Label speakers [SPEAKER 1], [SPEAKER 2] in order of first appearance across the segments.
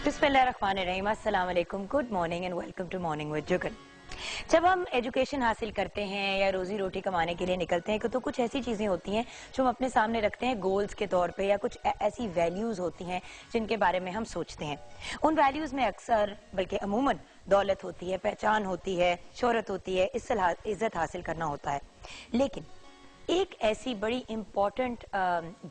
[SPEAKER 1] बिस्मिल्लाहिर्रहमानिर्रहीम, अस्सलाम वालेकुम, good morning and welcome to morning with Jugal. जब हम एजुकेशन हासिल करते हैं या रोजी रोटी कमाने के लिए निकलते हैं तो कुछ ऐसी चीज़ें होती हैं जो हम अपने सामने रखते हैं गोल्स के तौर पे, या कुछ ऐसी वैल्यूज़ होती हैं जिनके बारे में हम सोचते हैं। उन वैल्यूज़ में अक्सर बल्कि अमूमन दौलत होती है, पहचान होती है, शोहरत होती है, इज्जत हासिल करना होता है। लेकिन एक ऐसी बड़ी इंपॉर्टेंट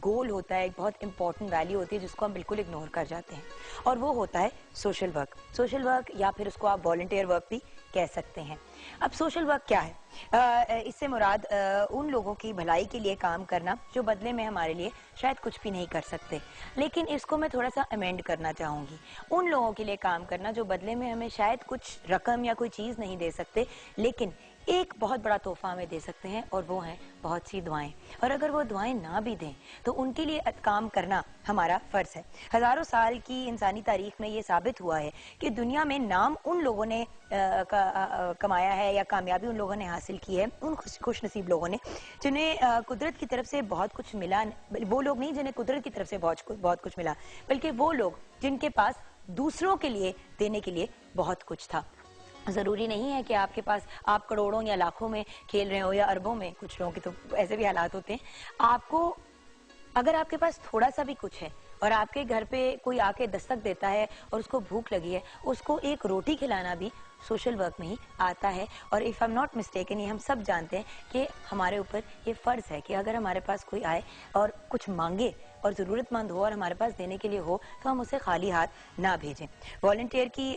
[SPEAKER 1] गोल होता है, एक बहुत इंपॉर्टेंट वैल्यू होती है जिसको हम बिल्कुल इग्नोर कर जाते हैं, और वो होता है सोशल वर्क। सोशल वर्क या फिर उसको आप वॉलंटियर वर्क भी कह सकते हैं। अब सोशल वर्क क्या है? इससे मुराद उन लोगों की भलाई के लिए काम करना जो बदले में हमारे लिए शायद कुछ भी नहीं कर सकते, लेकिन इसको मैं थोड़ा सा अमेंड करना चाहूँगी। उन लोगों के लिए काम करना जो बदले में हमें शायद कुछ रकम या कोई चीज़ नहीं दे सकते, लेकिन एक बहुत बड़ा तोहफा हमें दे सकते हैं, और वो है बहुत सी दुआएं। और अगर वो दुआएं ना भी दें तो उनके लिए काम करना हमारा फ़र्ज़ है। हज़ारों साल की इंसानी तारीख में ये साबित हुआ है कि दुनिया में नाम उन लोगों ने कमाया है या कामयाबी उन लोगों ने हासिल की है, उन खुश नसीब लोगों ने जिन्हें कुदरत की तरफ से बहुत कुछ मिला। वो लोग नहीं जिन्हें कुदरत की तरफ से बहुत कुछ मिला, बल्कि वो लोग जिनके पास दूसरों के लिए देने के लिए बहुत कुछ था। ज़रूरी नहीं है कि आपके पास आप करोड़ों या लाखों में खेल रहे हो या अरबों में, कुछ लोगों के तो ऐसे भी हालात होते हैं। आपको अगर आपके पास थोड़ा सा भी कुछ है और आपके घर पे कोई आके दस्तक देता है और उसको भूख लगी है, उसको एक रोटी खिलाना भी सोशल वर्क में ही आता है। और if I am not mistaken, ये हम सब जानते हैं कि हमारे ऊपर ये फ़र्ज़ है कि अगर हमारे पास कोई आए और कुछ मांगे और ज़रूरतमंद हो और हमारे पास देने के लिए हो, तो हम उसे खाली हाथ ना भेजें। वॉलंटियर की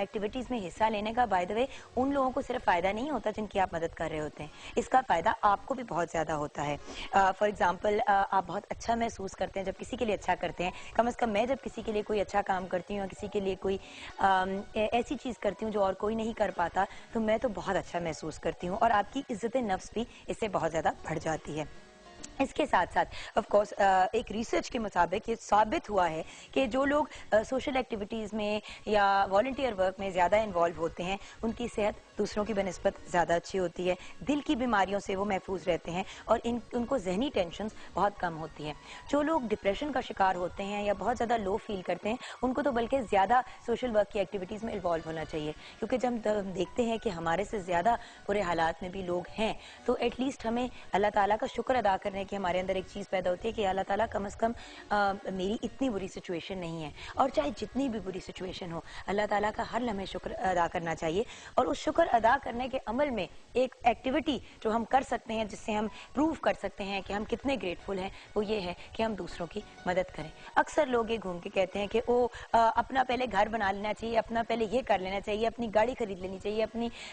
[SPEAKER 1] एक्टिविटीज़ में हिस्सा लेने का बाय द वे उन लोगों को सिर्फ फ़ायदा नहीं होता जिनकी आप मदद कर रहे होते हैं, इसका फ़ायदा आपको भी बहुत ज़्यादा होता है। फॉर एग्ज़ाम्पल, आप बहुत अच्छा महसूस करते हैं जब किसी के लिए अच्छा करते हैं। कम से कम मैं जब किसी के लिए कोई अच्छा काम करती हूँ या किसी के लिए कोई ऐसी चीज़ करती हूँ जो और कोई नहीं कर पाता, तो मैं तो बहुत अच्छा महसूस करती हूँ, और आपकी इज्जत नफ्स भी इससे बहुत ज़्यादा बढ़ जाती है। इसके साथ साथ ऑफ कोर्स एक रिसर्च के मुताबिक ये साबित हुआ है कि जो लोग सोशल एक्टिविटीज़ में या वॉलंटियर वर्क में ज़्यादा इन्वॉल्व होते हैं, उनकी सेहत दूसरों की बनस्बत ज़्यादा अच्छी होती है, दिल की बीमारियों से वो महफूज रहते हैं, और उनको जहनी टेंशन बहुत कम होती हैं। जो लोग डिप्रेशन का शिकार होते हैं या बहुत ज़्यादा लो फील करते हैं, उनको तो बल्कि ज़्यादा सोशल वर्क की एक्टिविटीज़ में इन्वॉल्व होना चाहिए, क्योंकि जब हम देखते हैं कि हमारे से ज़्यादा बुरे हालात में भी लोग हैं, तो एटलीस्ट हमें अल्लाह ताला का शुक्र अदा करने कि हमारे अंदर एक चीज़ पैदा होती है कि अल्लाह ताला कम से कम मेरी इतनी बुरी सिचुएशन नहीं है। और चाहे जितनी भी बुरी सिचुएशन हो, अल्लाह ताला का हर लम्हे शुक्र अदा करना चाहिए। और उस शुक्र अदा करने के अमल में एक एक्टिविटी जो हम कर सकते हैं, जिससे हम प्रूव कर सकते हैं कि हम कितने ग्रेटफुल हैं, वो ये है कि हम दूसरों की मदद करें। अक्सर लोग ये घूम के कहते हैं कि अपना पहले घर बना लेना चाहिए, अपना पहले ये कर लेना चाहिए, अपनी गाड़ी खरीद लेनी चाहिए,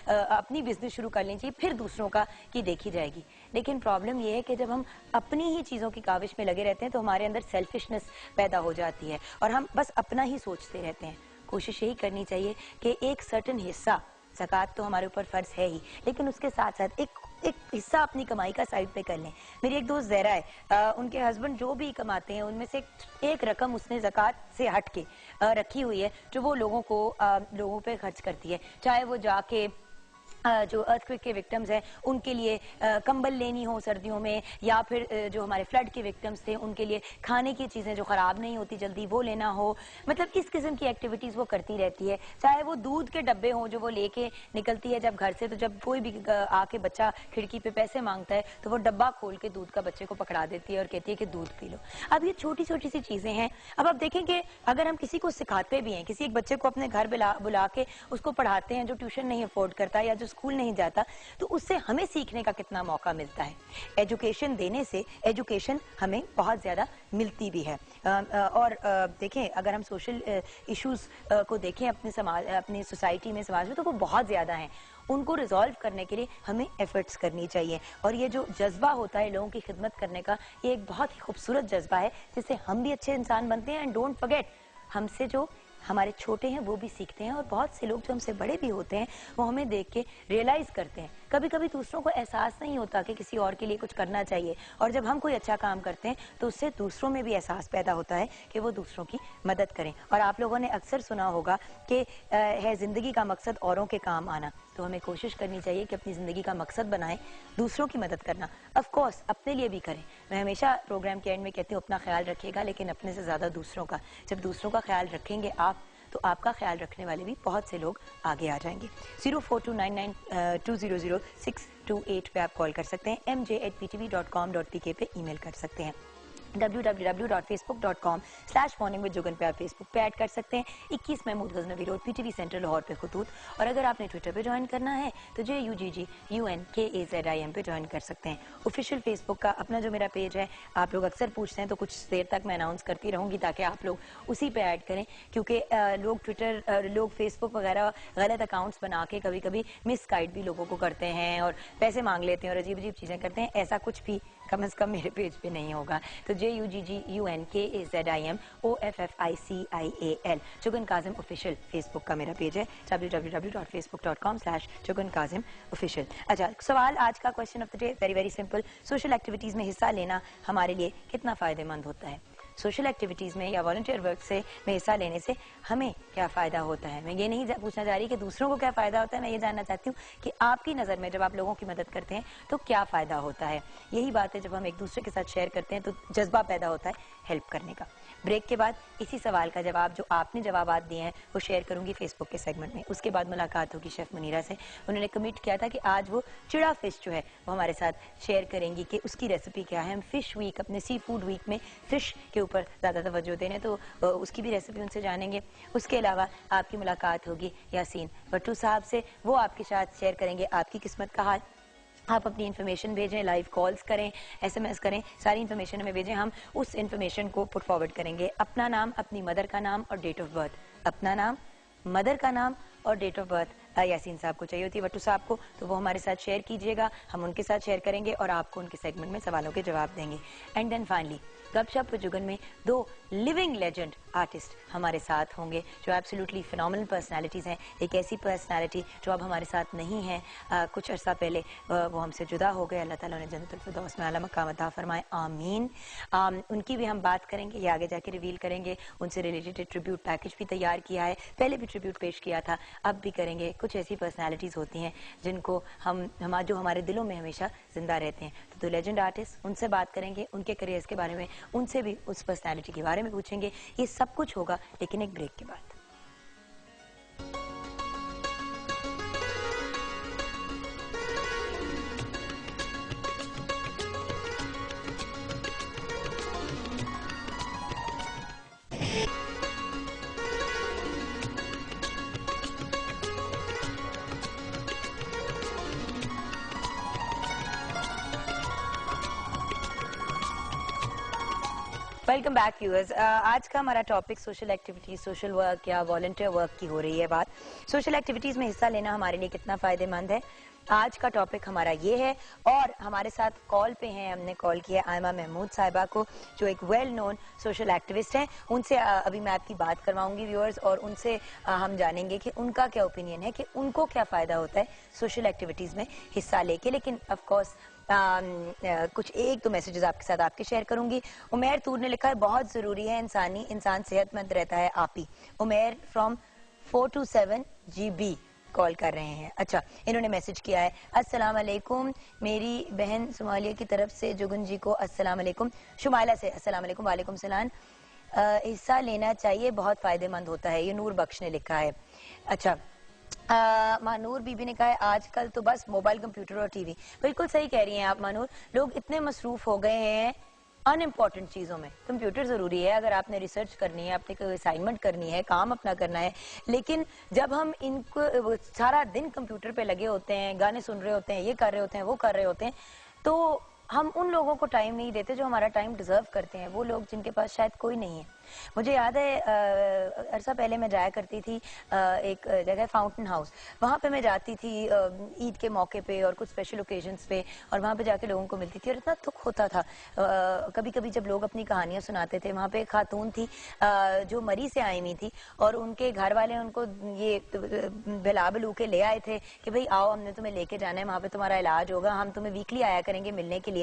[SPEAKER 1] अपनी बिजनेस शुरू कर लेनी चाहिए, फिर दूसरों का की देखी जाएगी। लेकिन प्रॉब्लम ये है कि जब हम अपनी ही चीज़ों की काविश में लगे रहते हैं तो हमारे अंदर सेल्फिशनेस पैदा हो जाती है, और हम बस अपना ही सोचते रहते हैं। कोशिश यही करनी चाहिए कि एक सर्टेन हिस्सा, ज़कात तो हमारे ऊपर फ़र्ज़ है ही, लेकिन उसके साथ साथ एक हिस्सा अपनी कमाई का साइड पे कर लें। मेरी एक दोस्त ज़हरा है, उनके हस्बैंड जो भी कमाते हैं उनमें से एक रकम उसने ज़कात से हट के रखी हुई है, जो वो लोगों पे खर्च करती है। चाहे वो जाके जो अर्थक्वेक के विक्टिम्स हैं उनके लिए कंबल लेनी हो सर्दियों में, या फिर जो हमारे फ्लड के विक्टिम्स थे उनके लिए खाने की चीज़ें जो ख़राब नहीं होती जल्दी वो लेना हो। मतलब इस किस्म की एक्टिविटीज़ वो करती रहती है। चाहे वो दूध के डब्बे हों जो वो लेके निकलती है जब घर से, तो जब कोई भी आके बच्चा खिड़की पे पैसे मांगता है तो वो डब्बा खोल के दूध का बच्चे को पकड़ा देती है और कहती है कि दूध पी लो। अब ये छोटी छोटी सी चीज़ें हैं। अब आप देखें कि अगर हम किसी को सिखाते भी हैं, किसी एक बच्चे को अपने घर बुला के उसको पढ़ाते हैं जो ट्यूशन नहीं अफोर्ड करता या जो स्कूल नहीं जाता, तो उससे हमें सीखने का कितना मौका मिलता है। एजुकेशन देने से एजुकेशन हमें बहुत ज़्यादा मिलती भी है। और देखें, अगर हम सोशल इश्यूज़ को देखें अपनी सोसाइटी में, समाज में, तो वो बहुत ज़्यादा हैं। उनको रिजॉल्व करने के लिए हमें एफर्ट्स करनी चाहिए, और ये जो जज्बा होता है लोगों की खिदमत करने का, ये एक बहुत ही खूबसूरत जज्बा है जिससे हम भी अच्छे इंसान बनते हैं। एंड डोंट फॉरगेट, हमसे जो हमारे छोटे हैं वो भी सीखते हैं, और बहुत से लोग जो हमसे बड़े भी होते हैं वो हमें देख के रियलाइज़ करते हैं। कभी कभी दूसरों को एहसास नहीं होता कि किसी और के लिए कुछ करना चाहिए, और जब हम कोई अच्छा काम करते हैं तो उससे दूसरों में भी एहसास पैदा होता है कि वो दूसरों की मदद करें। और आप लोगों ने अक्सर सुना होगा कि है ज़िंदगी का मकसद औरों के काम आना। तो हमें कोशिश करनी चाहिए कि अपनी ज़िंदगी का मकसद बनाएं दूसरों की मदद करना। ऑफ कोर्स अपने लिए भी करें। मैं हमेशा प्रोग्राम के एंड में कहती हूँ अपना ख्याल रखिएगा, लेकिन अपने से ज़्यादा दूसरों का। जब दूसरों का ख्याल रखेंगे आप, तो आपका ख्याल रखने वाले भी बहुत से लोग आगे आ जाएंगे। 042992000628 पे आप कॉल कर सकते हैं। mj@ptv.com.pk पे ईमेल कर सकते हैं। www.facebook.com/morningwithjugan पे आप फेसबुक पे ऐड कर सकते हैं। 21 Mahmood Ghaznavi road, PTV centre Lahore पे खतूत। और अगर आपने ट्विटर पे ज्वाइन करना है तो JUGGUNKAZIM पे ज्वाइन कर सकते हैं। ऑफिशियल फेसबुक का अपना जो मेरा पेज है, आप लोग अक्सर पूछते हैं तो कुछ देर तक मैं अनाउंस करती रहूंगी ताकि आप लोग उसी पे ऐड करें, क्योंकि लोग फेसबुक वगैरह गलत अकाउंट्स बना के कभी कभी मिसगाइड भी लोगों को करते हैं और पैसे मांग लेते हैं और अजीब अजीब चीज़ें करते हैं। ऐसा कुछ भी कम से कम मेरे पेज पे नहीं होगा। तो JUGGUNKAZIMOFFICIAL Jugan Kazim official Facebook का मेरा पेज है। www.facebook.com/जुगन काजिम ऑफिशियल। अच्छा, सवाल आज का question of the day very very simple. Social activities में हिस्सा लेना हमारे लिए कितना फायदेमंद होता है? सोशल एक्टिविटीज़ में या वॉलंटियर वर्क में हिस्सा लेने से हमें क्या फ़ायदा होता है? मैं ये नहीं पूछना चाह रही कि दूसरों को क्या फ़ायदा होता है, मैं ये जानना चाहती हूँ कि आपकी नज़र में जब आप लोगों की मदद करते हैं तो क्या फ़ायदा होता है। यही बात है, जब हम एक दूसरे के साथ शेयर करते हैं तो जज्बा पैदा होता है हेल्प करने का। ब्रेक के बाद इसी सवाल का जवाब जो आपने जवाबात दिए हैं वो शेयर करूंगी फेसबुक के सेगमेंट में। उसके बाद मुलाकात होगी शेफ मुनीरा से। उन्होंने कमिट किया था कि आज वो चिड़ा फिश जो है वो हमारे साथ शेयर करेंगी कि उसकी रेसिपी क्या है। हम फिश वीक, अपने सी फूड वीक में फिश के ऊपर ज़्यादा तवज्जो देने, तो उसकी भी रेसिपी उनसे जानेंगे। उसके अलावा आपकी मुलाकात होगी यासीन भट्टू साहब से, वो आपके साथ शेयर करेंगे आपकी किस्मत का हाल। आप अपनी इन्फॉर्मेशन भेजें, लाइव कॉल्स करें, SMS करें, सारी इन्फॉर्मेशन हमें भेजें, हम उस इन्फॉर्मेशन को पुट फॉरवर्ड करेंगे। अपना नाम, अपनी मदर का नाम और डेट ऑफ बर्थ। अपना नाम, मदर का नाम और डेट ऑफ बर्थ यासीन साहब को चाहिए होती है, भट्टू साहब को, तो वो हमारे साथ शेयर कीजिएगा। हम उनके साथ शेयर करेंगे और आपको उनके सेगमेंट में सवालों के जवाब देंगे। एंड देन फाइनली गपशप विद जुगन में 2 लिविंग लेजेंड आर्टिस्ट हमारे साथ होंगे जो एब्सोल्युटली फिनोमिनल पर्सनालिटीज़ हैं। एक ऐसी पर्सनालिटी जो अब हमारे साथ नहीं है, कुछ अर्सा पहले वो हमसे जुदा हो गए। अल्लाह ताला उन्हें जन्नतुल फिरदौस में आला मकाम अता फरमाए, आमीन। उनकी भी हम बात करेंगे, ये आगे जाके रिवील करेंगे। उनसे रिलेटेड एक ट्रिब्यूट पैकेज भी तैयार किया है, पहले भी ट्रिब्यूट पेश किया था, अब भी करेंगे। कुछ ऐसी पर्सनालिटीज़ होती हैं जिनको जो हमारे दिलों में हमेशा जिंदा रहते हैं। तो लेजेंड आर्टिस्ट, उनसे बात करेंगे, उनके करियर्स के बारे में, उनसे भी उस पर्सनालिटी के बारे में पूछेंगे। ये सब कुछ होगा लेकिन एक ब्रेक के बाद। Welcome back viewers. आज का हमारा topic social activities, social work या वॉलंटियर वर्क की हो रही है बात। सोशल एक्टिविटीज में हिस्सा लेना हमारे लिए कितना फायदेमंद है, आज का टॉपिक हमारा ये है। और हमारे साथ कॉल पे हैं, हमने कॉल किया आयमा महमूद साहिबा को जो एक वेल नोन सोशल एक्टिविस्ट हैं। उनसे अभी मैं आपकी बात करवाऊंगी व्यूअर्स, और उनसे हम जानेंगे कि उनका क्या ओपिनियन है, कि उनको क्या फ़ायदा होता है सोशल एक्टिविटीज़ में हिस्सा लेके। लेकिन ऑफकोर्स कुछ एक दो मैसेजेस आपके साथ आपके शेयर करूंगी। उमेर तूर ने लिखा है बहुत ज़रूरी है इंसान सेहतमंद रहता है। आप ही उमेर फ्रॉम 427 GB कॉल कर रहे हैं। अच्छा, इन्होंने मैसेज किया है, अस्सलाम वालेकुम, मेरी बहन सोमालिया की तरफ से जुगन जी को अस्सलाम वालेकुम, शुमाइला से अस्सलाम वालेकुम। वालेकुम सलाम। हिस्सा लेना चाहिए, बहुत फायदेमंद होता है, ये नूर बख्श ने लिखा है। अच्छा, मानूर बीबी ने कहा है आजकल तो बस मोबाइल, कंप्यूटर और टीवी। बिल्कुल सही कह रही हैं आप मानूर, लोग इतने मसरूफ हो गए हैं अनइम्पॉर्टेंट चीज़ों में। कंप्यूटर ज़रूरी है अगर आपने रिसर्च करनी है, आपने कोई असाइनमेंट करनी है, काम अपना करना है, लेकिन जब हम इनको सारा दिन कंप्यूटर पे लगे होते हैं, गाने सुन रहे होते हैं, ये कर रहे होते हैं, वो कर रहे होते हैं, तो हम उन लोगों को टाइम नहीं देते जो हमारा टाइम डिजर्व करते हैं, वो लोग जिनके पास शायद कोई नहीं है। मुझे याद है अरसा पहले मैं जाया करती थी एक जगह फाउंटेन हाउस, वहाँ पे मैं जाती थी ईद के मौके पे और कुछ स्पेशल ओकेजन्स पे, और वहाँ पे जाके लोगों को मिलती थी और इतना दुख होता था। कभी कभी जब लोग अपनी कहानियाँ सुनाते थे, वहाँ पे एक खातून थी जो मरी से आई हुई थी और उनके घर वाले उनको ये बिला बिलू के ले आए थे कि भाई आओ, हमने तुम्हें लेके जाना है, वहाँ पे तुम्हारा इलाज होगा, हम तुम्हें वीकली आया करेंगे मिलने के लिए।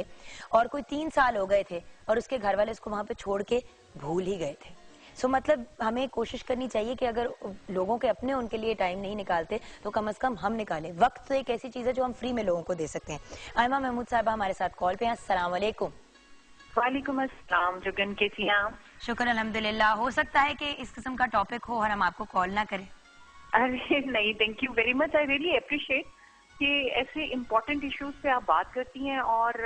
[SPEAKER 1] और कोई 3 साल हो गए थे और उसके घर वाले उसको वहाँ पे छोड़ के भूल ही गए थे। सो मतलब हमें कोशिश करनी चाहिए कि अगर लोगों के अपने उनके लिए टाइम नहीं निकालते तो कम से कम हम निकालें। वक्त तो एक ऐसी चीज है जो हम फ्री में लोगों को दे सकते हैं। आयमा महमूद साहबा हमारे साथ कॉल पे हैं। अस्सलाम वालेकुम।
[SPEAKER 2] वालेकुम अस्सलाम। जुगन कैसी हैं आप?
[SPEAKER 1] शुक्र अल्हम्दुलिल्लाह। हो सकता है कि इस किस्म का टॉपिक हो और हम आपको कॉल ना करें।
[SPEAKER 2] अरे नहीं, thank you very much. I really appreciate कि ऐसे इम्पोर्टेंट इश्यूज पे आप बात करती हैं और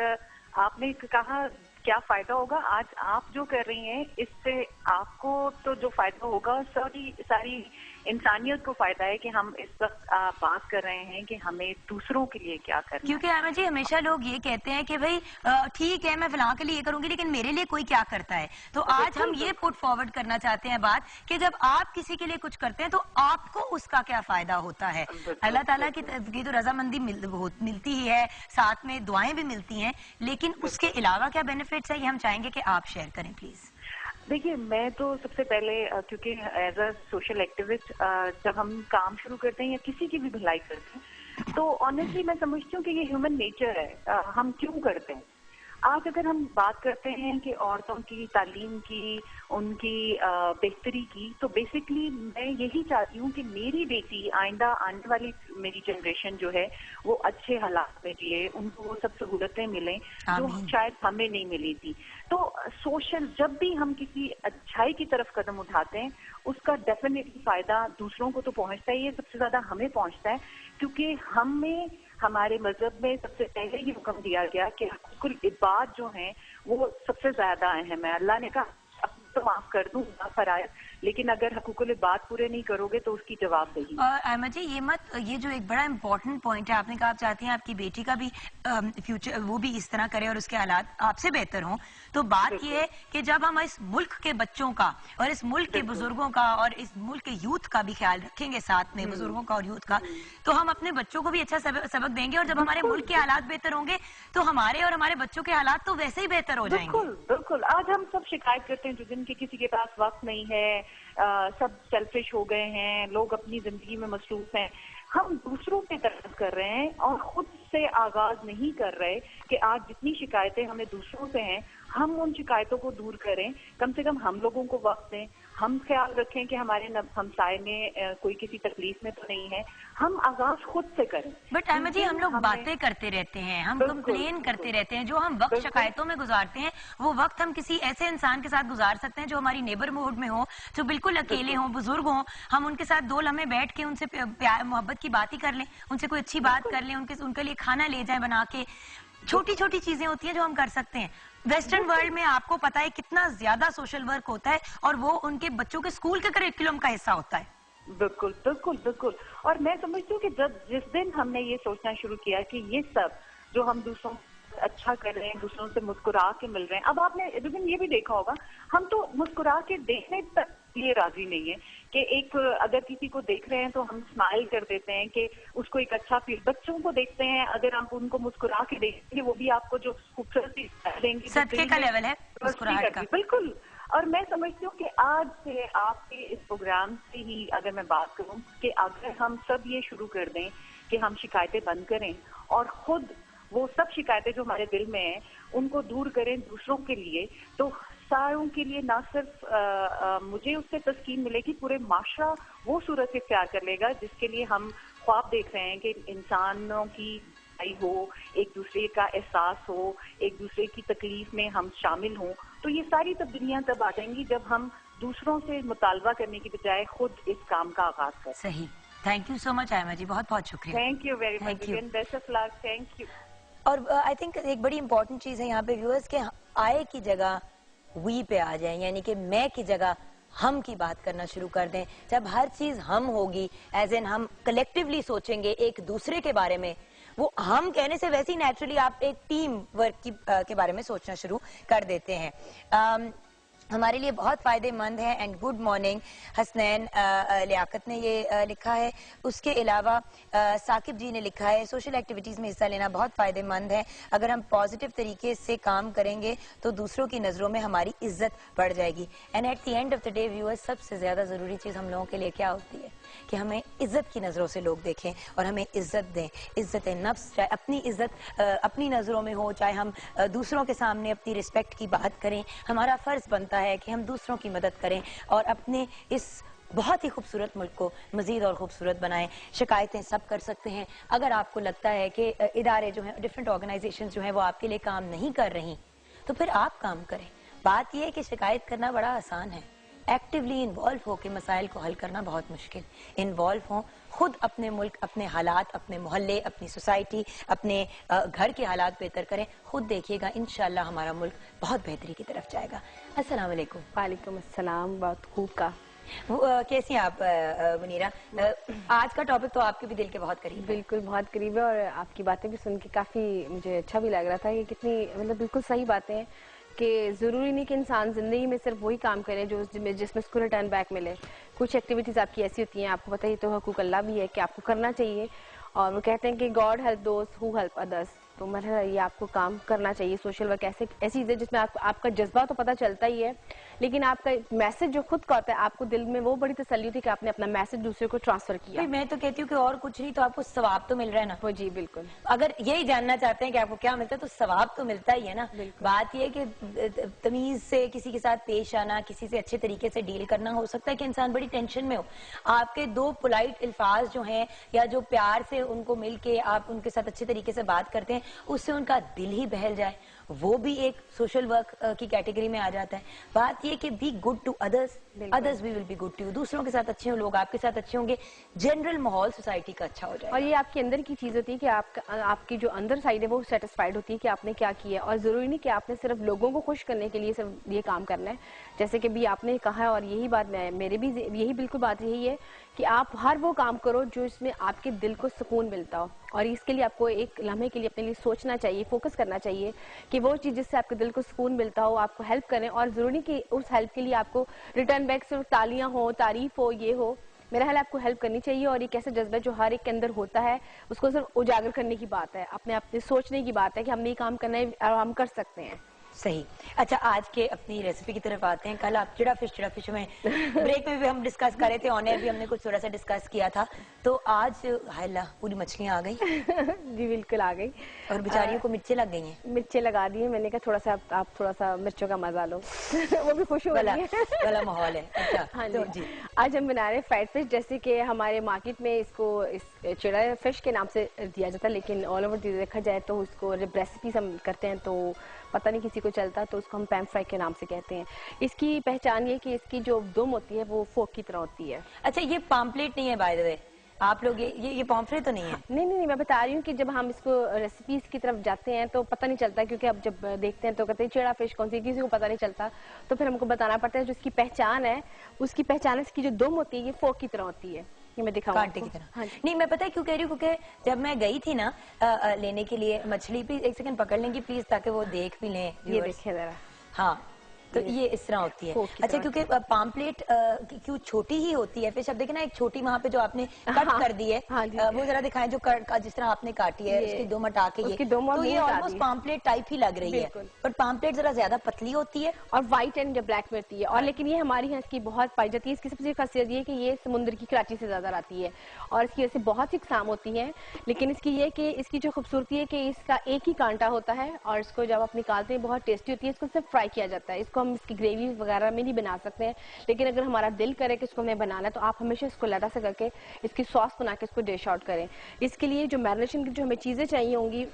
[SPEAKER 2] आपने कहा क्या फायदा होगा। आज आप जो कर रही हैं इससे आपको तो जो फायदा होगा सारी इंसानियत को फायदा है कि हम इस वक्त बात कर रहे हैं कि हमें दूसरों के लिए क्या करना है।
[SPEAKER 1] क्योंकि आयमा जी हमेशा लोग ये कहते हैं कि भाई ठीक है मैं फिलहाल के लिए ये करूंगी लेकिन मेरे लिए कोई क्या करता है। तो आज हम ये पुट फॉरवर्ड करना चाहते हैं बात कि जब आप किसी के लिए कुछ करते हैं तो आपको उसका क्या फायदा होता है। अल्लाह ताला की तो रजामंदी मिलती ही है, साथ में दुआएं भी मिलती हैं, लेकिन उसके अलावा क्या बेनिफिट्स है ये हम चाहेंगे कि आप शेयर करें प्लीज।
[SPEAKER 2] देखिए, मैं तो सबसे पहले क्योंकि एज अ सोशल एक्टिविस्ट जब हम काम शुरू करते हैं या किसी की भी भलाई करते हैं तो ऑनेस्टली मैं समझती हूँ कि ये ह्यूमन नेचर है। हम क्यों करते हैं। आज अगर हम बात करते हैं कि औरतों की तालीम की, उनकी बेहतरी की, तो बेसिकली मैं यही चाहती हूँ कि मेरी बेटी आइंदा आने वाली मेरी जनरेशन जो है वो अच्छे हालात में जिए, उनको वो सब सहूलतें मिलें जो शायद हमें नहीं मिली थी। तो सोशल जब भी हम किसी अच्छाई की तरफ कदम उठाते हैं उसका डेफिनेटली फायदा दूसरों को तो पहुंचता ही है, सबसे ज्यादा हमें पहुंचता है क्योंकि हमें हमारे मजहब में सबसे पहले ही हुक्म दिया गया कि हकूकुल इबाद जो हैं वो सबसे ज्यादा अहम है। अल्लाह ने कहा अब तो माफ कर दूंगा फराइज, लेकिन अगर हकूकुल इबाद पूरे नहीं करोगे तो उसकी जवाबदेही।
[SPEAKER 1] और अहमद जी ये जो एक बड़ा इंपॉर्टेंट पॉइंट है, आपने कहा आप चाहती हैं आपकी बेटी का भी फ्यूचर वो भी इस तरह करे और उसके हालात आपसे बेहतर हों। तो बात ये है कि जब हम इस मुल्क के बच्चों का और इस मुल्क के बुजुर्गों का और इस मुल्क के यूथ का भी ख्याल रखेंगे, साथ में बुजुर्गों का और यूथ का, तो हम अपने बच्चों को भी अच्छा सबक देंगे और जब हमारे मुल्क के हालात बेहतर होंगे तो हमारे और हमारे बच्चों के हालात तो वैसे ही बेहतर हो जाएंगे।
[SPEAKER 2] बिल्कुल बिल्कुल। आज हम सब शिकायत करते हैं जिनके किसी के पास वक्त नहीं है, सब सेल्फिश हो गए हैं, लोग अपनी जिंदगी में मसरूफ हैं। हम दूसरों पे तरस कर रहे हैं और खुद से आगाज नहीं कर रहे कि आज जितनी शिकायतें हमें दूसरों से हैं हम उन शिकायतों को दूर करें। कम से कम हम लोगों को वक्त दें, हम ख्याल रखें कि हमारे हमसाए में कोई किसी तकलीफ में तो नहीं है। हम आगाज खुद से करें।
[SPEAKER 1] बट अहमद जी हम लोग बातें करते रहते हैं, हम कंप्लेन करते रहते हैं। जो हम वक्त शिकायतों में गुजारते हैं वो वक्त हम किसी ऐसे इंसान के साथ गुजार सकते हैं जो हमारी नेबरहुड में हो, जो बिल्कुल अकेले हों, बुजुर्ग हों। हम उनके साथ 2 लम्हे बैठ के उनसे प्यार मोहब्बत की बात ही कर लें, उनसे कोई अच्छी बात कर लें, उनके लिए खाना ले जाए बना के। छोटी छोटी चीजें होती हैं जो हम कर सकते हैं। वेस्टर्न वर्ल्ड में आपको पता है कितना ज्यादा सोशल वर्क होता है और वो उनके बच्चों के स्कूल के करिकुलम का हिस्सा होता है।
[SPEAKER 2] बिल्कुल बिल्कुल बिल्कुल। और मैं समझती हूँ कि जिस दिन हमने ये सोचना शुरू किया कि ये सब जो हम दूसरों अच्छा कर रहे हैं, दूसरों से मुस्कुरा के मिल रहे हैं। अब आपने लेकिन ये भी देखा होगा हम तो मुस्कुरा के देखने तक लिए राजी नहीं है कि एक अगर किसी को देख रहे हैं तो हम स्माइल कर देते हैं कि उसको एक अच्छा फील। बच्चों को देखते हैं, अगर आप उनको मुस्कुरा के देखेंगे वो भी आपको जो खूबसूरती देंगे,
[SPEAKER 1] सदके का लेवल है मुस्कुराहट का।
[SPEAKER 2] बिल्कुल। और मैं समझती हूँ कि आज से आपके इस प्रोग्राम से ही अगर मैं बात करूँ कि अगर हम सब ये शुरू कर दें कि हम शिकायतें बंद करें और खुद वो सब शिकायतें जो हमारे दिल में हैं उनको दूर करें दूसरों के लिए, तो सारों के लिए ना सिर्फ मुझे उससे तस्कीन मिलेगी, पूरे माशरा वो सूरत इख्तियार कर लेगा जिसके लिए हम ख्वाब देख रहे हैं कि इंसानों की हो, एक दूसरे का एहसास हो, एक दूसरे की तकलीफ में हम शामिल हों। तो ये सारी तब्दीलियां तब आ जाएंगी जब हम दूसरों से मुतालबा करने की बजाय खुद इस काम का आगाज करें।
[SPEAKER 1] सही। Thank you so much Aima ji, बहुत बहुत शुक्रिया।
[SPEAKER 2] Thank you very much, best of luck. Thank you.
[SPEAKER 1] और आई थिंक एक बड़ी इंपॉर्टेंट चीज है यहाँ पे व्यूअर्स के आए की जगह वी पे आ जाए, यानी कि मैं की जगह हम की बात करना शुरू कर दें। जब हर चीज हम होगी, एज एन हम कलेक्टिवली सोचेंगे एक दूसरे के बारे में, वो हम कहने से वैसे ही नेचुरली आप एक टीम वर्क के बारे में सोचना शुरू कर देते हैं। हमारे लिए बहुत फायदेमंद है। And good morning Hasnain Liaquat ने ये लिखा है। उसके अलावा साकिब जी ने लिखा है सोशल एक्टिविटीज में हिस्सा लेना बहुत फायदेमंद है। अगर हम पॉजिटिव तरीके से काम करेंगे तो दूसरों की नजरों में हमारी इज्जत बढ़ जाएगी। And at the end of the day viewers, सबसे ज्यादा जरूरी चीज हम लोगों के लिए क्या होती है कि हमें इज्जत की नजरों से लोग देखें और हमें इज्जत दें। इज्जत नफ्स, चाहे अपनी इज्जत अपनी नजरों में हो, चाहे हम दूसरों के सामने अपनी रिस्पेक्ट की बात करें, हमारा फर्ज बनता बनता है कि हम दूसरों की मदद करें और अपने इस बहुत ही खूबसूरत मुल्क को मजीद और खूबसूरत बनाएं। शिकायतें सब कर सकते हैं। अगर आपको लगता है कि इदारे जो हैं, डिफरेंट ऑर्गेनाइजेशन जो हैं, वो आपके लिए काम नहीं कर रही, तो फिर आप काम करें। बात यह है कि शिकायत करना बड़ा आसान है, एक्टिवली इन्वॉल्व होकर मसाइल को हल करना बहुत मुश्किल। इन्वॉल्व हों, खुद अपने मुल्क, अपने हालात, अपने मोहल्ले, अपनी सोसाइटी, अपने घर के हालात बेहतर करें। खुद देखिएगा, इंशाल्लाह हमारा मुल्क बहुत बेहतरी की तरफ जाएगा। अस्सलाम वालेकुम।
[SPEAKER 3] वालेकुम अस्सलाम। बहुत खूब का।
[SPEAKER 1] कैसी हैं आप मुनीरा? आज का टॉपिक तो आपके भी दिल के बहुत करीब है।
[SPEAKER 3] बिल्कुल बहुत करीब है और आपकी बातें भी सुन के काफ़ी मुझे अच्छा भी लग रहा था कि कितनी मतलब बिल्कुल सही बातें हैं कि ज़रूरी नहीं कि इंसान ज़िंदगी में सिर्फ वही काम करे जो जिसमें उसको रिटर्न बैक मिले। कुछ एक्टिविटीज़ आपकी ऐसी होती हैं, आपको पता ही तो हकूक़ अल्लाह भी है कि आपको करना चाहिए, और वो कहते हैं कि गॉड हेल्प दोस्त हु हेल्प अदर्स। तो मतलब ये आपको काम करना चाहिए। सोशल वर्क ऐसी चीज़ जिसमें आपका जज्बा तो पता चलता ही है, लेकिन आपका मैसेज जो खुद का होता है, आपको दिल में वो बड़ी तसल्ली होती है कि आपने अपना मैसेज दूसरे को ट्रांसफर किया।
[SPEAKER 1] मैं तो कहती हूँ कि और कुछ नहीं तो आपको सवाब तो मिल रहा है ना।
[SPEAKER 3] वो जी बिल्कुल।
[SPEAKER 1] अगर यही जानना चाहते हैं कि आपको क्या मिलता है, तो सवाब तो मिलता ही है ना। बात यह है कि तमीज से किसी के साथ पेश आना, किसी से अच्छे तरीके से डील करना, हो सकता है कि इंसान बड़ी टेंशन में हो, आपके दो पोलाइट अल्फाज जो हैं या जो प्यार से उनको मिल के आप उनके साथ अच्छे तरीके से बात करते हैं, उससे उनका दिल ही बहल जाए, वो भी एक सोशल वर्क की कैटेगरी में आ जाता है। बात ये कि be good to others, others भी will be good to you. दूसरों के साथ अच्छे हो, लोग आपके साथ अच्छे होंगे, जनरल माहौल सोसाइटी का अच्छा हो जाएगा।
[SPEAKER 3] और ये आपके अंदर की चीज होती है कि आपकी जो अंदर साइड है वो सेटिस्फाइड होती है कि आपने क्या किया है, और जरूरी नहीं कि आपने सिर्फ लोगों को खुश करने के लिए सिर्फ ये काम करना है। जैसे कि भी आपने कहा है, और यही बात मेरे भी यही बिल्कुल बात यही है कि आप हर वो काम करो जो इसमें आपके दिल को सुकून मिलता हो, और इसके लिए आपको एक लम्हे के लिए अपने लिए सोचना चाहिए, फोकस करना चाहिए कि वो चीज़ जिससे आपके दिल को सुकून मिलता हो आपको हेल्प करें। और ज़रूरी कि उस हेल्प के लिए आपको रिटर्न बैक सिर्फ तालियां हो, तारीफ हो, ये हो। मेरा ख्याल आपको हेल्प करनी चाहिए, और ये कैसे जज्बा जो हर एक के अंदर होता है उसको सिर्फ उजागर करने की बात है, अपने सोचने की बात है कि हमने ये काम करना है और हम कर सकते हैं।
[SPEAKER 1] सही। अच्छा, आज के अपनी रेसिपी की तरफ आते हैं। कल आप चिड़ा फिश में ब्रेक में भी हम डिस्कस कर रहे थे, ऑन एयर भी हमने कुछ थोड़ा सा डिस्कस किया था, तो आज हाय अल्लाह पूरी मछलियां आ गई।
[SPEAKER 3] जी बिल्कुल आ गई,
[SPEAKER 1] और बेचारियों को मिर्चें लग गई हैं।
[SPEAKER 3] मिर्चें लगा दी है। मैंने कहा थोड़ा सा आप थोड़ा सा मिर्चों का मजा लो। वो भी खुश हो रही है।
[SPEAKER 1] वाला माहौल है। अच्छा
[SPEAKER 3] हाँ
[SPEAKER 1] तो
[SPEAKER 3] जी। आज हम बना रहे हैं फ्राइड फिश। जैसे कि हमारे मार्केट में इसको इस चिड़ा फिश के नाम से दिया जाता है, लेकिन ऑल ओवर देखा जाए तो उसको जब रेसिपीज हम करते हैं तो पता नहीं किसी को चलता, तो उसको हम पैन फ्राई के नाम से कहते हैं। इसकी पहचान ये कि इसकी जो दुम होती है वो फोक की तरह होती है।
[SPEAKER 1] अच्छा, ये पाम्पलेट नहीं है बाय द वे, आप लोग ये पॉम्फ्रेट तो नहीं है?
[SPEAKER 3] नहीं, मैं बता रही हूँ कि जब हम इसको रेसिपीज की तरफ जाते हैं तो पता नहीं चलता, क्योंकि अब जब देखते हैं तो कहते हैं चिड़ा फिश कौन सी, किसी को पता नहीं चलता, तो फिर हमको बताना पड़ता है। जो इसकी पहचान है, उसकी पहचान इसकी जो दुम होती है ये फोक की तरह होती है। ये मैं दिखाऊंगी
[SPEAKER 1] कांटे की तरह। हाँ। नहीं, मैं पता है क्यों कह रही हूँ, क्योंकि जब मैं गई थी ना लेने के लिए मछली, भी एक सेकंड पकड़ लेंगी प्लीज ताकि वो देख भी लें।
[SPEAKER 3] ये देखें जरा।
[SPEAKER 1] हाँ, तो ये इस तरह होती है। अच्छा, क्योंकि पाम्पलेट क्यों छोटी ही होती है फिश। अब देखिए ना, एक छोटी वहाँ पे जो आपने कट कर दी है, वो जरा दिखाएं, जो जिस तरह आपने काटी है, उसकी दो हटा के ये, तो ये ऑलमोस्ट पाम्पलेट टाइप ही लग रही है, पर पाम्पलेट जरा ज्यादा पतली होती है
[SPEAKER 3] और व्हाइट एंड ब्लैक में होती है। और लेकिन ये हमारी यहाँ इसकी बहुत पाई जाती है। इसकी सबसे खासियत ये है कि ये समुद्र की कराची से ज्यादा आती है, और इसकी वैसे बहुत सी इकसाम होती है, लेकिन इसकी ये कि इसकी जो खूबसूरती है कि इसका एक ही कांटा होता है, और इसको जब आप निकालते हैं बहुत टेस्टी होती है। इसको सिर्फ फ्राई किया जाता है, इसको हम इसकी ग्रेवी वगैरह में नहीं बना सकते हैं, लेकिन अगर हमारा दिल करे कि इसको हमें बनाना है तो आप हमेशा इसको लड़ा से करके इसकी सॉस बना के इसको डिश आउट करें। इसके लिए जो मैरिनेशन की जो हमें चीज़ें चाहिए होंगी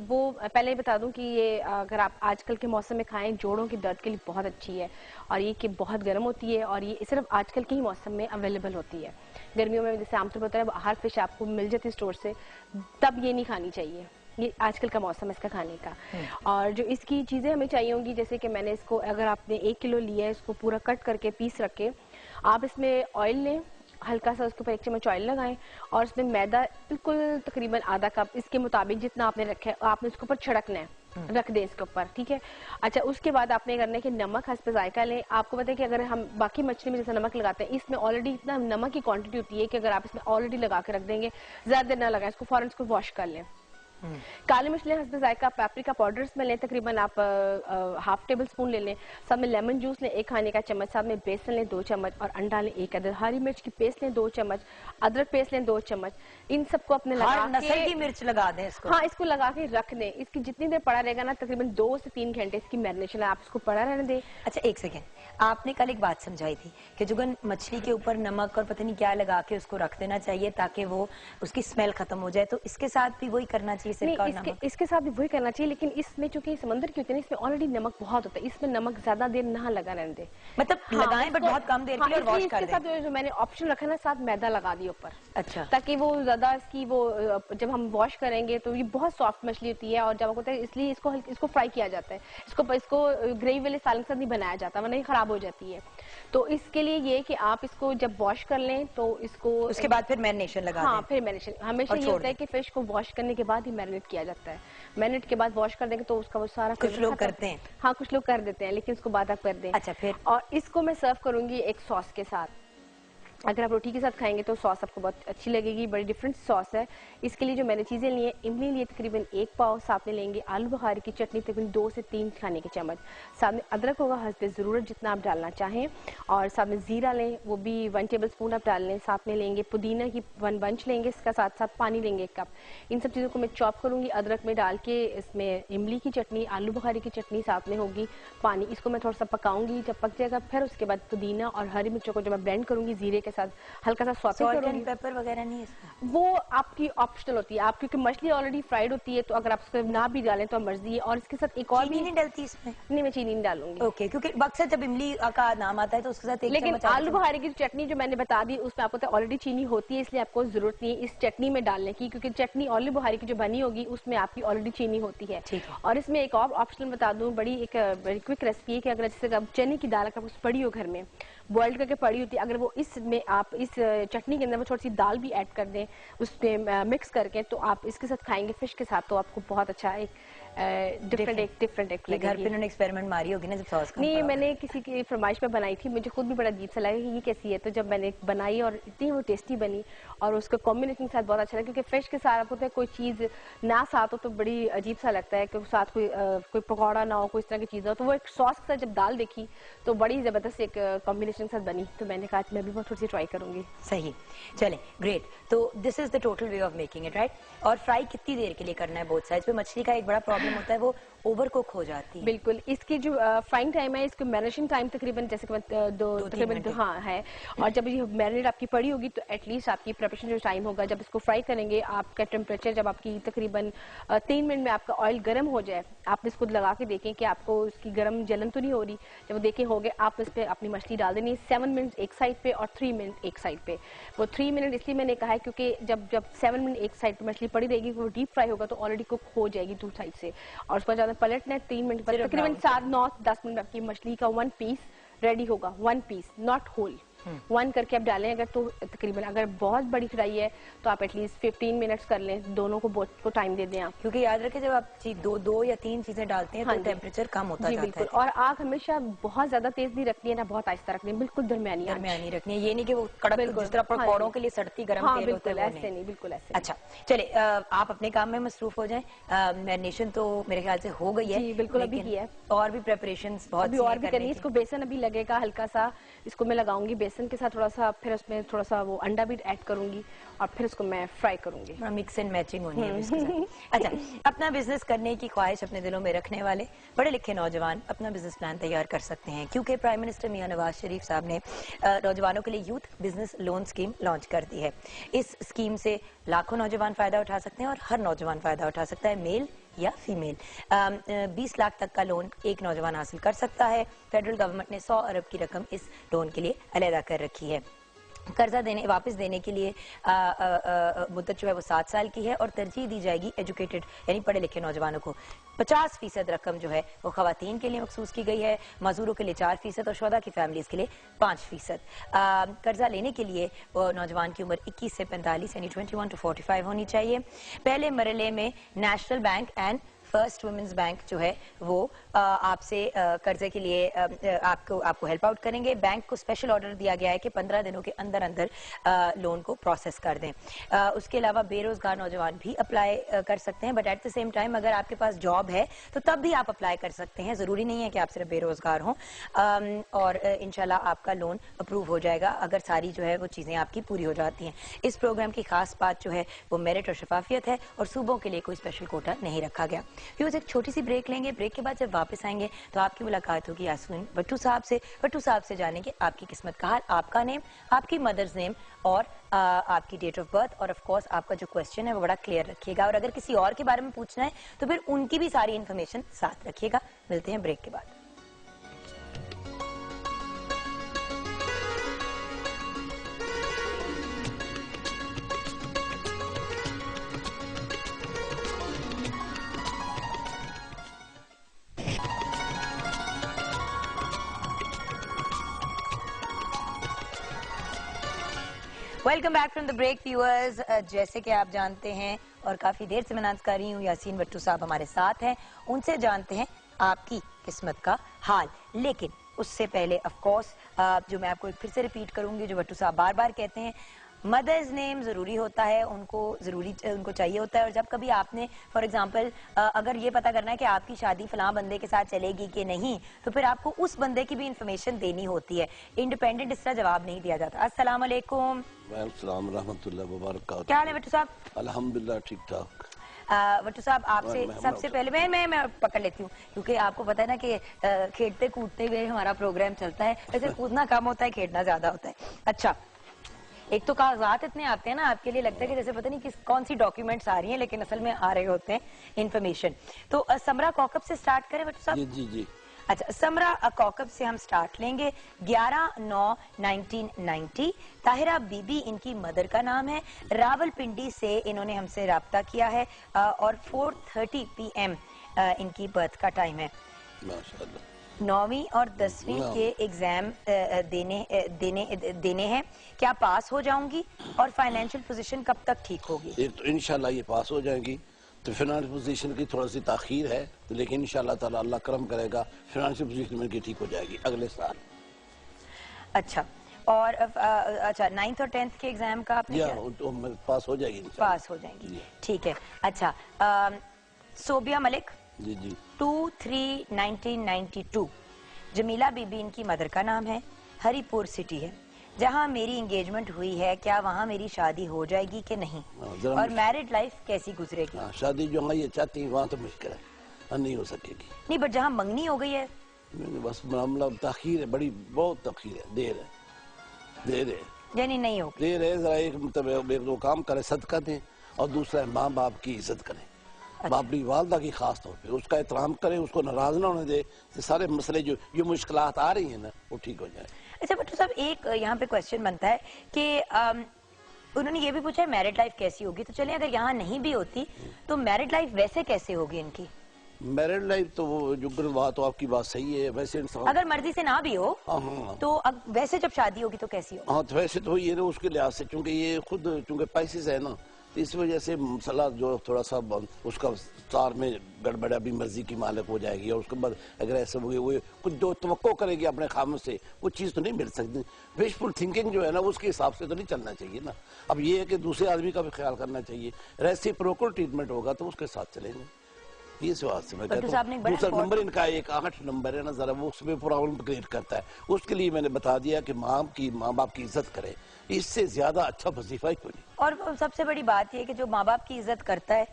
[SPEAKER 3] वो पहले ही बता दूं कि ये अगर आप आजकल के मौसम में खाएं, जोड़ों की दर्द के लिए बहुत अच्छी है, और ये कि बहुत गर्म होती है, और ये सिर्फ आजकल के ही मौसम में अवेलेबल होती है। गर्मियों में जैसे आमतौर पर होता है हर फिश आपको मिल जाती है स्टोर से, तब ये नहीं खानी चाहिए। ये आजकल का मौसम है इसका खाने का। और जो इसकी चीज़ें हमें चाहिए होंगी, जैसे कि मैंने इसको, अगर आपने 1 किलो लिया है, इसको पूरा कट करके पीस रख के आप इसमें ऑयल लें, हल्का सा उसके ऊपर 1 चम्मच ऑयल लगाएं, और इसमें मैदा बिल्कुल तकरीबन आधा कप, इसके मुताबिक जितना आपने रखा है आपने उसके ऊपर छिड़कना है, रख दें इसके ऊपर, ठीक है। अच्छा, उसके बाद आपने करना है कि नमक हस्ब जायका लें। आपको पता है कि अगर हम बाकी मछली में जैसे नमक लगाते हैं, इसमें ऑलरेडी इतना नमक की क्वांटिटी होती है कि अगर आप इसमें ऑलरेडी लगा के रख देंगे, ज्यादा देर ना लगाएं, इसको फौरन इसको वॉश कर लें, काली मिर्च लें हस्बे जायका, पेपरिका पाउडर इसमें लें, तकरीबन आप हाफ टेबल स्पून ले लें, साथ में लेमन जूस लें 1 खाने का चम्मच, साथ में बेसन लें 2 चम्मच और अंडा लें 1 अदद, हरी मिर्च की पेस्ट लें 2 चम्मच, अदरक पेस्ट लें 2 चम्मच। इन सबको अपने लगा
[SPEAKER 1] नस्ल की मिर्च लगा दें इसको।
[SPEAKER 3] हाँ, इसको लगा के रख दें। इसकी जितनी देर पड़ा रहेगा ना, तकरीबन 2 से 3 घंटे इसकी मैरिनेशन है, आप इसको पड़ा रहने दें।
[SPEAKER 1] अच्छा, एक सेकेंड, आपने कल एक बात समझाई थी कि जुगन मछली के ऊपर नमक और पता नहीं क्या लगा के उसको रख देना चाहिए ताकि वो उसकी स्मेल खत्म हो जाए, तो इसके साथ भी वही करना चाहिए? सिरका और नमक
[SPEAKER 3] इसके साथ भी वही करना चाहिए, लेकिन इसमें चूंकि समंदर की होती है ना, इसमें ऑलरेडी नमक बहुत होता है, इसमें नमक ज्यादा देर ना लगा रहने दे।
[SPEAKER 1] मतलब लगाएं बट बहुत कम देर के लिए और वॉश कर दें।
[SPEAKER 3] इसके साथ जो मैंने ऑप्शन रखा ना, साथ मैदा लगा दिया ऊपर।
[SPEAKER 1] अच्छा,
[SPEAKER 3] ताकि वो ज्यादा इसकी वो जब हम वॉश करेंगे तो ये बहुत सॉफ्ट मछली होती है, और जब होता है इसलिए इसको फ्राई किया जाता है, इसको ग्रेवी वाले सालन के साथ नहीं बनाया जाता, वरना ये खराब हो जाती है। तो इसके लिए ये कि आप इसको जब वॉश कर लें तो इसको
[SPEAKER 1] उसके बाद फिर मैरिनेशन लगा दें।
[SPEAKER 3] हाँ, फिर मैरिनेशन हमेशा ये होता है कि फिश को वॉश करने के बाद ही मैरिनेट किया जाता है। मैरिनेट के बाद वॉश कर देंगे तो उसका वो सारा
[SPEAKER 1] कुछ लोग करते हैं।
[SPEAKER 3] हाँ, कुछ लोग कर देते हैं, लेकिन उसको बाद आप कर दें।
[SPEAKER 1] अच्छा, फिर
[SPEAKER 3] और इसको मैं सर्व करूंगी एक सॉस के साथ। अगर आप रोटी के साथ खाएंगे तो सॉस आपको बहुत अच्छी लगेगी, बड़ी डिफरेंट सॉस है। इसके लिए जो मैंने चीज़ें ली हैं, इमली लिए तकरीबन 1 पाव, साथ में लेंगे आलू बुखारे की चटनी तकरीबन 2 से 3 खाने के चम्मच, साथ में अदरक होगा हस्बे ज़रूरत जितना आप डालना चाहें, और साथ में ज़ीरा लें, वो भी 1 टेबल स्पून आप डाल लें, साथ में लेंगे पुदीना की 1 बंच लेंगे, इसका साथ साथ पानी लेंगे 1 कप। इन सब चीज़ों को मैं चॉप करूँगी अदरक में डाल के, इसमें इमली की चटनी, आलू बुखारे की चटनी, साथ में होगी पानी। इसको मैं थोड़ा सा पकाऊंगी, जब पक जाएगा फिर उसके बाद पुदीना और हरी मिर्चों को जब मैं ब्लेंड करूँगी जीरे के साथ, हल्का सा
[SPEAKER 1] सॉल्ट एंड पेपर वगैरह नहीं इसमें?
[SPEAKER 3] वो आपकी ऑप्शनल होती है, आप क्योंकि मछली ऑलरेडी फ्राइड होती है, तो अगर आप उसको ना भी डालें तो मर्जी है। और इसके साथ एक और
[SPEAKER 1] चीनी नहीं डलती इसमें?
[SPEAKER 3] नहीं, मैं चीनी नहीं डालूंगी।
[SPEAKER 1] ओके, क्योंकि अक्सर जब इमली का नाम आता है तो उसके साथ एक
[SPEAKER 3] लेकिन
[SPEAKER 1] चम्मच
[SPEAKER 3] आलू बुखारे की चटनी जो मैंने बता दी उसमें आपको ऑलरेडी चीनी होती है, इसलिए आपको जरूरत नहीं है इस चटनी में डालने की, क्योंकि चटनी आलू बुखारे की जो बनी होगी उसमें आपकी ऑलरेडी चीनी होती है। और इसमें एक और ऑप्शन बता दूं, बड़ी क्विक रेसिपी है कि अगर जैसे चने की दाल अगर पड़ी हो घर में, बॉइल्ड करके पड़ी होती है, अगर वो इसमें आप इस चटनी के अंदर में थोड़ी सी दाल भी ऐड कर दें उसमें मिक्स करके, तो आप इसके साथ खाएंगे फिश के साथ, तो आपको बहुत अच्छा एक डिफरेंट घर
[SPEAKER 1] पे उन्होंने एक्सपेरिमेंट मारी होगी ना जब सॉस का?
[SPEAKER 3] नहीं, मैंने किसी की फरमाइश पे बनाई थी, मुझे खुद भी बड़ा अजीब सा लगा कि ये कैसी है, तो जब मैंने बनाई और इतनी वो टेस्टी बनी और उसका कॉम्बिनेशन के साथ बहुत अच्छा लगा, क्योंकि फिश के साथ होता है कोई चीज़ ना साथ हो तो बड़ी अजीब सा लगता है कि साथ कोई पकौड़ा ना हो, कोई इस तरह की चीज़ हो, तो वो एक सॉस के साथ जब दाल देखी तो बड़ी ज़बरदस्त एक कॉम्बिनेशन के साथ बनी, तो मैंने कहा मैं भी बहुत थोड़ी सी ट्राई करूंगी।
[SPEAKER 1] सही, चलें, ग्रेट। तो this is the total way of making it, right? और फ्राई कितनी देर के लिए करना है बोथ साइड्स पे? मछली का एक बड़ा प्रॉब्लम होता है, वो ओवर कुक हो जाती है।
[SPEAKER 3] बिल्कुल, इसकी जो फ्राइंग टाइम है, इसको मैरिनेशन टाइम तकरीबन जैसे तकरीबन हाँ है, और जब ये मैरिनेट आपकी पड़ी होगी तो एटलीस्ट आपकी प्रिपरेशन जो टाइम होगा जब इसको फ्राई करेंगे, आपका टेम्परेचर जब आपकी तकरीबन 3 मिनट में आपका ऑयल गर्म हो जाए, आप इसको लगा के देखें कि आपको उसकी गर्म जलन तो नहीं हो रही, जब देखें हो गए आप इस पर अपनी मछली डाल देनी 7 मिनट एक साइड पे और 3 मिनट एक साइड पे। वो 3 मिनट इसलिए मैंने कहा है क्योंकि जब 7 मिनट एक साइड पे मछली पड़ी रहेगी, वो डीप फ्राई होगा तो ऑलरेडी कुक हो जाएगी 2 साइड से, और उसको ज्यादा पलटना है 3 मिनट बाद, तकरीबन 7, 9, 10 मिनट आपकी मछली का 1 पीस रेडी होगा, 1 पीस नॉट होल, 1 करके आप डालें। अगर तो तकरीबन अगर बहुत बड़ी फ्राई है तो आप एटलीस्ट 15 मिनट्स कर लें, दोनों को बहुत को टाइम दे दें आप,
[SPEAKER 1] क्योंकि याद रखें जब आप दो या 3 चीजें डालते हैं तो टेम्परेचर कम होता जाता है।
[SPEAKER 3] और आग हमेशा बहुत ज्यादा तेज नहीं रखनी है ना बहुत आहिस्ता रखनी है, बिल्कुल दरमियानी
[SPEAKER 1] रखनी है, ये नहीं कि वो कड़क जिस तरह पकौड़ों के लिए सड़ती गर्म तेल होता है,
[SPEAKER 3] ऐसे नहीं, बिल्कुल ऐसे।
[SPEAKER 1] अच्छा, चले आप अपने काम में मसरूफ हो जाएं। मैरिनेशन तो मेरे ख्याल से हो गई है।
[SPEAKER 3] बिल्कुल, अभी की है,
[SPEAKER 1] और भी प्रिपरेशंस बहुत
[SPEAKER 3] अभी और भी करनी है। इसको बेसन अभी लगेगा हल्का सा, इसको मैं लगाऊंगी बेसन के साथ थोड़ा सा, फिर उसमें थोड़ा सा वो अंडा भी ऐड करूंगी और फिर उसको मैं फ्राई करूंगी।
[SPEAKER 1] मिक्स एंड मैचिंग होनी है इसके साथ। अच्छा, अपना बिजनेस करने की ख्वाहिश अपने दिलों में रखने वाले पढ़े लिखे नौजवान अपना बिजनेस प्लान तैयार कर सकते हैं, क्योंकि प्राइम मिनिस्टर मियां नवाज शरीफ साहब ने नौजवानों के लिए youth business loan scheme launch कर दी है। इस स्कीम से लाखों नौजवान फायदा उठा सकते हैं और हर नौजवान फायदा उठा सकता है, मेल या फीमेल। 20 लाख तक का लोन एक नौजवान हासिल कर सकता है। फेडरल गवर्नमेंट ने 100 अरब की रकम इस लोन के लिए अलहदा कर रखी है। कर्जा वापस देने के लिए मुद्दत जो है वो 7 साल की है और तरजीह दी जाएगी एजुकेटेड यानी पढ़े लिखे नौजवानों को। 50% रकम जो है वो खवातीन के लिए मखसूस की गई है, मजदूरों के लिए 4% और शुहदा की फैमिलीज के लिए 5%। कर्जा लेने के लिए वो नौजवान की उम्र 21 से 45 यानी 21 to 45 होनी चाहिए। पहले मरहले में national bank and first women's bank जो है वो आपसे कर्जे के लिए आपको हेल्प आउट करेंगे। बैंक को स्पेशल ऑर्डर दिया गया है कि 15 दिनों के अंदर अंदर लोन को प्रोसेस कर दें। उसके अलावा बेरोजगार नौजवान भी अप्लाई कर सकते हैं, but at the same time अगर आपके पास जॉब है तो तब भी आप अप्लाई कर सकते हैं। जरूरी नहीं है कि आप सिर्फ बेरोजगार हों, और इंशाल्लाह आपका लोन अप्रूव हो जाएगा अगर सारी जो है वो चीजें आपकी पूरी हो जाती हैं। इस प्रोग्राम की खास बात जो है वो मेरिट और शफाफियत है और सूबों के लिए कोई स्पेशल कोटा नहीं रखा गया। व्यूअर्स, एक छोटी सी ब्रेक लेंगे। ब्रेक के बाद जब वापस आएंगे तो आपकी मुलाकात होगी यासीन भट्टू साहब से। भट्टू साहब से जानेंगे आपकी किस्मत का हाल, आपका नेम, आपकी मदर्स नेम और आपकी डेट ऑफ बर्थ, और ऑफ कोर्स आपका जो क्वेश्चन है वो बड़ा क्लियर रखिएगा, और अगर किसी और के बारे में पूछना है तो फिर उनकी भी सारी इन्फॉर्मेशन साथ रखिएगा। मिलते हैं ब्रेक के बाद। Welcome back from the break viewers. जैसे कि आप जानते हैं और काफी देर से मैं अनाउंस कर रही हूँ, यासीन भट्टू साहब हमारे साथ हैं। उनसे जानते हैं आपकी किस्मत का हाल, लेकिन उससे पहले ऑफ कोर्स जो मैं आपको फिर से रिपीट करूंगी, जो भट्टू साहब बार बार कहते हैं, मदर्स नेम जरूरी होता है, उनको चाहिए होता है। और जब कभी आपने फॉर एग्जांपल अगर ये पता करना है कि आपकी शादी फलां बंदे के साथ चलेगी कि नहीं, तो फिर आपको उस बंदे की भी इंफॉर्मेशन देनी होती है। इंडिपेंडेंट इस तरह जवाब नहीं दिया जाता। अस्सलाम वालेकुम।
[SPEAKER 4] वालेकुम रहमतुल्लाह व बरकातहू।
[SPEAKER 1] क्या हाल है भट्टू साहब?
[SPEAKER 4] अल्हम्दुलिल्लाह ठीक ठाक।
[SPEAKER 1] भट्टू साहब आपसे सबसे पहले मैं पकड़ लेती हूँ, क्योंकि आपको पता है ना कि खेलते कूदते हुए हमारा प्रोग्राम चलता है। वैसे कूदना कम होता है, खेलना ज्यादा होता है। अच्छा, एक तो कागजात इतने आते हैं ना आपके लिए, लगता है कि जैसे पता नहीं कौन सी डॉक्यूमेंट्स आ रही हैं, लेकिन असल में आ रहे होते हैं इन्फॉर्मेशन। तो समरा कौकब से स्टार्ट करें भट्टू साहब?
[SPEAKER 4] जी जी।
[SPEAKER 1] अच्छा, समरा कौकब से हम स्टार्ट लेंगे। 11/9/1990। ताहिरा बीबी इनकी मदर का नाम है। रावलपिंडी से इन्होंने हमसे राब्ता किया है और 4:30 PM इनकी बर्थ का टाइम है।
[SPEAKER 4] माशाअल्लाह।
[SPEAKER 1] 9वीं और 10वीं के एग्जाम देने हैं। क्या पास हो जाऊंगी? और फाइनेंशियल पोजीशन कब तक ठीक होगी?
[SPEAKER 4] एक तो इंशाल्लाह ये पास हो जाएंगी, तो फाइनेंशियल पोजीशन की थोड़ी सी ताखीर है, तो लेकिन इंशाल्लाह ताला अल्लाह करम करेगा, फाइनेंशियल पोजीशन में ठीक हो जाएगी अगले साल।
[SPEAKER 1] अच्छा, और अच्छा 9th और 10th के एग्जाम का आपने क्या?
[SPEAKER 4] तो पास हो जाएगी,
[SPEAKER 1] पास हो जाएंगी, ठीक है। अच्छा, सोबिया मलिक
[SPEAKER 4] जी जी
[SPEAKER 1] 2/3/1992। जमीला बीबी इनकी मदर का नाम है। हरिपुर सिटी है जहां मेरी एंगेजमेंट हुई है। क्या वहां मेरी शादी हो जाएगी कि नहीं? और मैरिड लाइफ कैसी गुजरेगी?
[SPEAKER 4] शादी जो ये चाहती है वहाँ तो मुश्किल है, नहीं हो सकेगी।
[SPEAKER 1] नहीं, बट जहां मंगनी हो गई है
[SPEAKER 4] बस मामला ताखीर है, बड़ी बहुत ताखीर है, देर है
[SPEAKER 1] यानी नहीं होगी।
[SPEAKER 4] देर है। जरा एक मतलब एक दो काम करे, सदका दें, और दूसरा है माँ बाप की इज्जत करें।
[SPEAKER 1] अच्छा।
[SPEAKER 4] अपनी वालदा की खास तौर पे उसका एहतराम करें, उसको नाराज ना होने दे, तो सारे मसले जो मुश्किलात आ रही हैं ना वो ठीक हो जाए।
[SPEAKER 1] अच्छा भट्टू साहब, एक यहाँ पे क्वेश्चन बनता है कि उन्होंने ये भी पूछा है मैरिड लाइफ कैसी होगी। तो चलिए अगर यहाँ नहीं भी होती तो मैरिड लाइफ वैसे कैसे होगी इनकी?
[SPEAKER 4] मैरिड लाइफ तो वो जो बात तो आपकी बात सही है। वैसे इंसान
[SPEAKER 1] अगर मर्जी से ना भी हो तो वैसे जब शादी होगी तो कैसी होगी?
[SPEAKER 4] हाँ, तो वैसे तो ये ना उसके लिहाज से, चूंकि ये खुद चूंकि पैसेस है ना, तो इस वजह से मसला जो थोड़ा सा उसका सार में गड़बड़ा भी मर्जी की मालिक हो जाएगी, और उसके बाद अगर ऐसे हो वो कुछ जो तवक्को करेगी अपने खामों से, वो चीज़ तो नहीं मिल सकती। विशफुल थिंकिंग जो है ना उसके हिसाब से तो नहीं चलना चाहिए ना। अब ये है कि दूसरे आदमी का भी ख्याल करना चाहिए। रेसिप्रोकल ट्रीटमेंट होगा तो उसके साथ चलेंगे। ये सवाल से मैं कहता हूँ। दूसरा नंबर इनका एक 8 नंबर है ना, जरा वो उसमें प्रॉब्लम क्रिएट करता है। उसके लिए मैंने बता दिया कि माँ बाप की इज्जत करे, इससे ज्यादा अच्छा वजीफा ही कोई नहीं।
[SPEAKER 1] और सबसे बड़ी बात यह कि जो माँ बाप की इज्जत करता है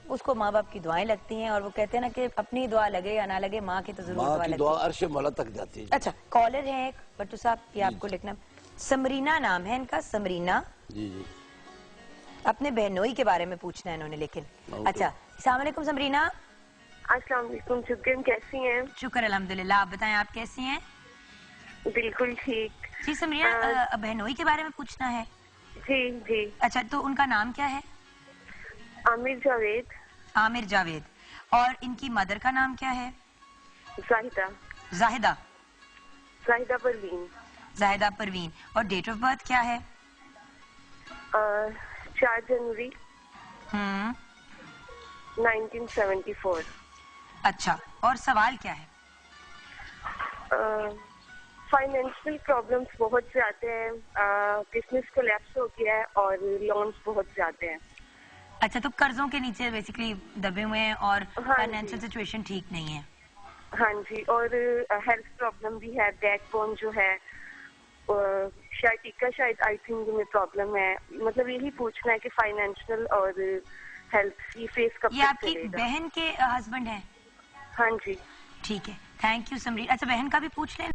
[SPEAKER 1] उसको माँ बाप की दुआएं लगती हैं, और वो कहते हैं ना कि अपनी दुआ लगे या ना लगे, माँ की तो जरूर दुआ लगती है।
[SPEAKER 4] दुआ अर्श मौला तक जाती है।
[SPEAKER 1] अच्छा, कॉलर है एक भट्टू साहब, ये आपको लिखना। समरीना नाम है इनका, समरीना।
[SPEAKER 4] जी जी।
[SPEAKER 1] अपने बहनोई के बारे में पूछना है इन्होंने, लेकिन अच्छा। अस्सलाम वालेकुम समरीना।
[SPEAKER 5] अस्सलाम वालेकुम शुक्रिया, कैसी हैं?
[SPEAKER 1] शुक्र अल्हम्दुलिल्लाह, आप बताएं आप कैसी हैं?
[SPEAKER 5] बिल्कुल ठीक।
[SPEAKER 1] जी समरीना, बहनोई के बारे में पूछना है।
[SPEAKER 5] जी जी।
[SPEAKER 1] अच्छा, तो उनका नाम क्या है?
[SPEAKER 5] आमिर जावेद।
[SPEAKER 1] आमिर जावेद। और इनकी मदर का नाम क्या है?
[SPEAKER 5] जाहिदा।
[SPEAKER 1] जाहिदा।
[SPEAKER 5] जाहिदा परवीन।
[SPEAKER 1] जाहिदा परवीन। और डेट ऑफ बर्थ क्या है?
[SPEAKER 5] 4 जनवरी 1974।
[SPEAKER 1] अच्छा, और सवाल क्या है?
[SPEAKER 5] फाइनेंशियल प्रॉब्लम्स बहुत से आते हैं, बिजनेस कोलैप्स हो गया है और लोन्स बहुत ज्यादा हैं।
[SPEAKER 1] अच्छा, तो कर्जों के नीचे बेसिकली दबे हुए हैं और
[SPEAKER 5] हाँ
[SPEAKER 1] फाइनेंशियल सिचुएशन ठीक नहीं है।
[SPEAKER 5] हाँ जी, और हेल्थ प्रॉब्लम भी है, बैकबोन जो है शायद आई थिंक में प्रॉब्लम है। मतलब यही पूछना है कि फाइनेंशियल और हेल्थ की फेस कब
[SPEAKER 1] ये
[SPEAKER 5] तक
[SPEAKER 1] आपकी
[SPEAKER 5] चलेगा।
[SPEAKER 1] बहन के हस्बैंड हैं?
[SPEAKER 5] हाँ जी।
[SPEAKER 1] ठीक है, थैंक यू समरीन। अच्छा, बहन का भी पूछ लें।